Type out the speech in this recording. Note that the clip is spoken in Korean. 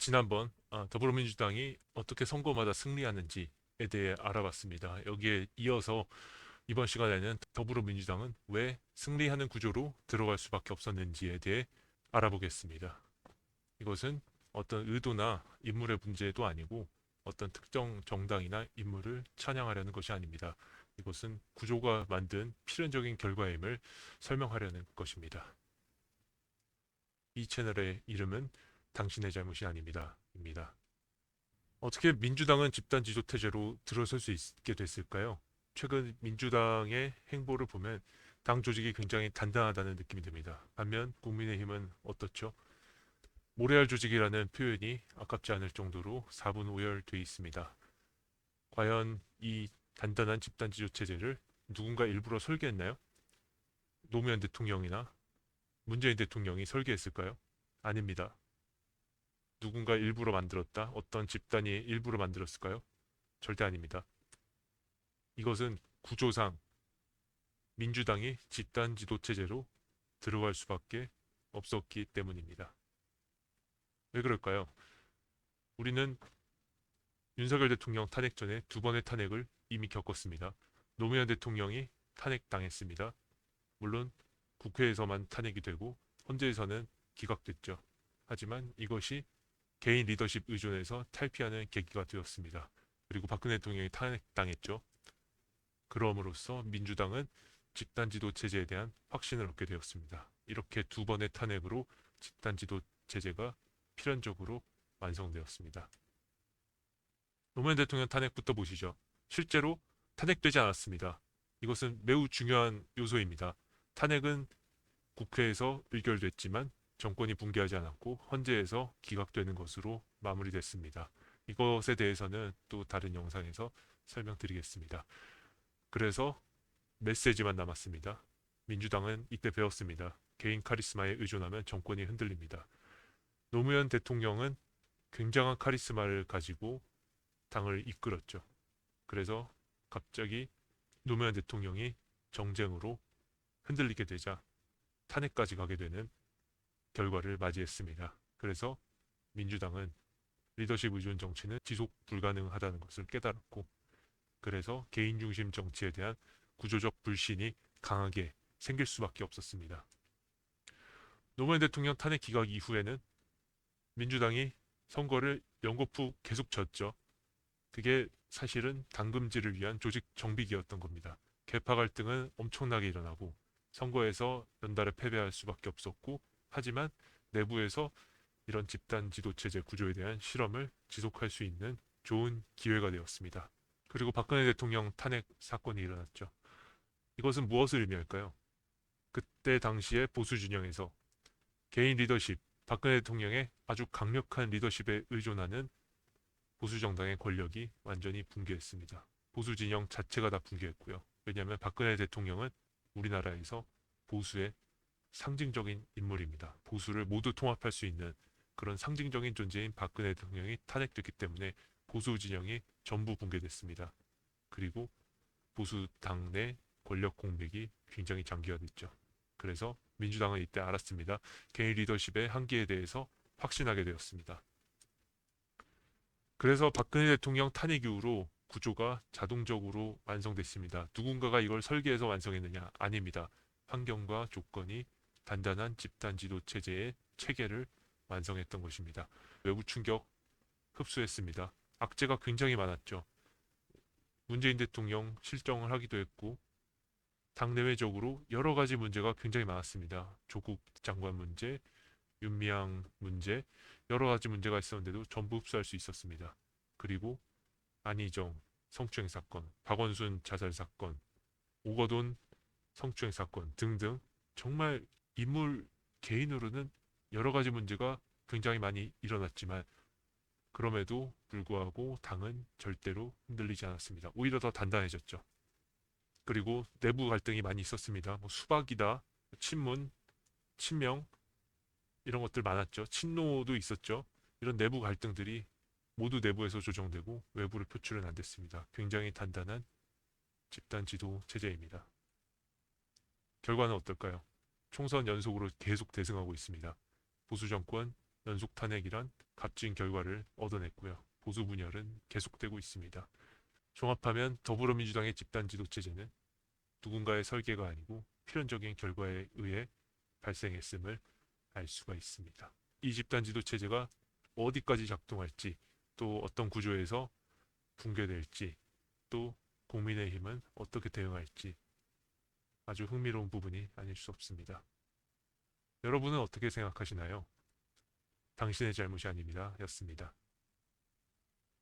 지난번 더불어민주당이 어떻게 선거마다 승리하는지에 대해 알아봤습니다. 여기에 이어서 이번 시간에는 더불어민주당은 왜 승리하는 구조로 들어갈 수밖에 없었는지에 대해 알아보겠습니다. 이것은 어떤 의도나 인물의 문제도 아니고 어떤 특정 정당이나 인물을 찬양하려는 것이 아닙니다. 이것은 구조가 만든 필연적인 결과임을 설명하려는 것입니다. 이 채널의 이름은 당신의 잘못이 아닙니다. 입니다. 어떻게 민주당은 집단 지도체제로 들어설 수 있게 됐을까요? 최근 민주당의 행보를 보면 당 조직이 굉장히 단단하다는 느낌이 듭니다. 반면 국민의힘은 어떻죠? 모래알 조직이라는 표현이 아깝지 않을 정도로 사분오열돼 있습니다. 과연 이 단단한 집단 지도체제를 누군가 일부러 설계했나요? 노무현 대통령이나 문재인 대통령이 설계했을까요? 아닙니다. 누군가 일부러 만들었다? 어떤 집단이 일부러 만들었을까요? 절대 아닙니다. 이것은 구조상 민주당이 집단 지도체제로 들어갈 수밖에 없었기 때문입니다. 왜 그럴까요? 우리는 윤석열 대통령 탄핵 전에 두 번의 탄핵을 이미 겪었습니다. 노무현 대통령이 탄핵당했습니다. 물론 국회에서만 탄핵이 되고 헌재에서는 기각됐죠. 하지만 이것이 개인 리더십 의존에서 탈피하는 계기가 되었습니다. 그리고 박근혜 대통령이 탄핵당했죠. 그럼으로써 민주당은 집단지도 체제에 대한 확신을 얻게 되었습니다. 이렇게 두 번의 탄핵으로 집단지도 체제가 필연적으로 완성되었습니다. 노무현 대통령 탄핵부터 보시죠. 실제로 탄핵되지 않았습니다. 이것은 매우 중요한 요소입니다. 탄핵은 국회에서 의결됐지만 정권이 붕괴하지 않았고 헌재에서 기각되는 것으로 마무리됐습니다. 이것에 대해서는 또 다른 영상에서 설명드리겠습니다. 그래서 메시지만 남았습니다. 민주당은 이때 배웠습니다. 개인 카리스마에 의존하면 정권이 흔들립니다. 노무현 대통령은 굉장한 카리스마를 가지고 당을 이끌었죠. 그래서 갑자기 노무현 대통령이 정쟁으로 흔들리게 되자 탄핵까지 가게 되는 결과를 맞이했습니다. 그래서 민주당은 리더십 의존 정치는 지속 불가능하다는 것을 깨달았고, 그래서 개인 중심 정치에 대한 구조적 불신이 강하게 생길 수밖에 없었습니다. 노무현 대통령 탄핵 기각 이후에는 민주당이 선거를 연거푸 계속 졌죠. 그게 사실은 당금질을 위한 조직 정비기였던 겁니다. 계파 갈등은 엄청나게 일어나고 선거에서 연달아 패배할 수밖에 없었고, 하지만 내부에서 이런 집단 지도체제 구조에 대한 실험을 지속할 수 있는 좋은 기회가 되었습니다. 그리고 박근혜 대통령 탄핵 사건이 일어났죠. 이것은 무엇을 의미할까요? 그때 당시에 보수 진영에서 개인 리더십, 박근혜 대통령의 아주 강력한 리더십에 의존하는 보수 정당의 권력이 완전히 붕괴했습니다. 보수 진영 자체가 다 붕괴했고요. 왜냐하면 박근혜 대통령은 우리나라에서 보수의 상징적인 인물입니다. 보수를 모두 통합할 수 있는 그런 상징적인 존재인 박근혜 대통령이 탄핵됐기 때문에 보수 진영이 전부 붕괴됐습니다. 그리고 보수 당 내 권력 공백이 굉장히 장기화됐죠. 그래서 민주당은 이때 알았습니다. 개인 리더십의 한계에 대해서 확신하게 되었습니다. 그래서 박근혜 대통령 탄핵 이후로 구조가 자동적으로 완성됐습니다. 누군가가 이걸 설계해서 완성했느냐? 아닙니다. 환경과 조건이 단단한 집단 지도 체제의 체계를 완성했던 것입니다. 외부 충격 흡수했습니다. 악재가 굉장히 많았죠. 문재인 대통령 실정을 하기도 했고 당내외적으로 여러 가지 문제가 굉장히 많았습니다. 조국 장관 문제, 윤미향 문제, 여러 가지 문제가 있었는데도 전부 흡수할 수 있었습니다. 그리고 안희정 성추행 사건, 박원순 자살 사건, 오거돈 성추행 사건 등등 정말 인물 개인으로는 여러 가지 문제가 굉장히 많이 일어났지만 그럼에도 불구하고 당은 절대로 흔들리지 않았습니다. 오히려 더 단단해졌죠. 그리고 내부 갈등이 많이 있었습니다. 뭐 수박이다, 친문, 친명 이런 것들 많았죠. 친노도 있었죠. 이런 내부 갈등들이 모두 내부에서 조정되고 외부를 표출은 안 됐습니다. 굉장히 단단한 집단 지도 체제입니다. 결과는 어떨까요? 총선 연속으로 계속 대승하고 있습니다. 보수 정권 연속 탄핵이란 값진 결과를 얻어냈고요. 보수 분열은 계속되고 있습니다. 종합하면 더불어민주당의 집단 지도 체제는 누군가의 설계가 아니고 필연적인 결과에 의해 발생했음을 알 수가 있습니다. 이 집단 지도 체제가 어디까지 작동할지, 또 어떤 구조에서 붕괴될지, 또 국민의힘은 어떻게 대응할지 아주 흥미로운 부분이 아닐 수 없습니다. 여러분은 어떻게 생각하시나요? 당신의 잘못이 아닙니다. 였습니다.